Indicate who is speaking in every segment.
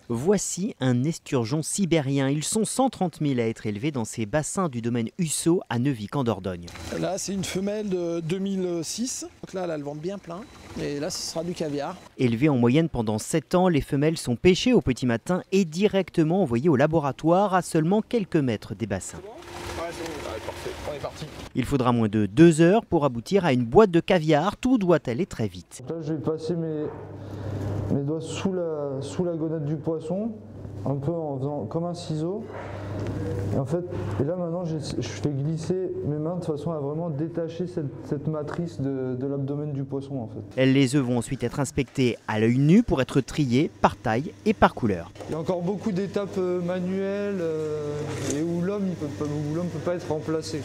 Speaker 1: Voici un esturgeon sibérien. Ils sont 130 000 à être élevés dans ces bassins du domaine Husso à Neuvik en Dordogne.
Speaker 2: Là, c'est une femelle de 2006. Donc là, elle a le ventre bien plein. Et là, ce sera du caviar.
Speaker 1: Élevées en moyenne pendant 7 ans, les femelles sont pêchées au petit matin et directement envoyées au laboratoire à seulement quelques mètres des bassins.
Speaker 2: On est parti.
Speaker 1: Il faudra moins de 2 heures pour aboutir à une boîte de caviar. Tout doit aller très vite.
Speaker 3: Là, je vais passer mes doigts sous la gonade du poisson, un peu en faisant comme un ciseau. Et là maintenant, je fais glisser mes mains de façon à vraiment détacher cette matrice de l'abdomen du poisson en fait.
Speaker 1: Les œufs vont ensuite être inspectés à l'œil nu pour être triés par taille et par couleur.
Speaker 3: Il y a encore beaucoup d'étapes manuelles et où l'homme ne peut pas être remplacé.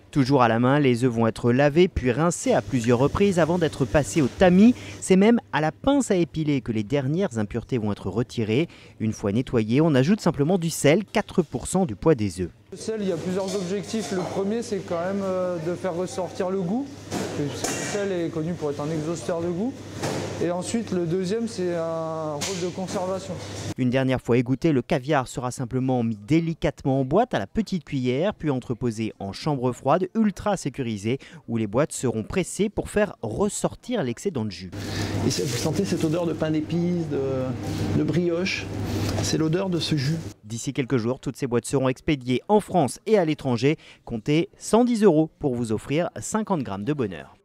Speaker 1: Toujours à la main, les œufs vont être lavés puis rincés à plusieurs reprises avant d'être passés au tamis. C'est même à la pince à épiler que les dernières impuretés vont être retirées. Une fois nettoyés, on ajoute simplement du sel, 4 % du poids des œufs.
Speaker 3: Le sel, il y a plusieurs objectifs. Le premier, c'est quand même de faire ressortir le goût. Le sel est connu pour être un exhausteur de goût. Et ensuite, le deuxième, c'est un rôle de conservation.
Speaker 1: Une dernière fois égoutté, le caviar sera simplement mis délicatement en boîte à la petite cuillère, puis entreposé en chambre froide, ultra sécurisée, où les boîtes seront pressées pour faire ressortir l'excédent de jus.
Speaker 2: Et vous sentez cette odeur de pain d'épices, de brioche. C'est l'odeur de ce jus.
Speaker 1: D'ici quelques jours, toutes ces boîtes seront expédiées en France et à l'étranger. Comptez 110 € pour vous offrir 50 grammes de bonheur.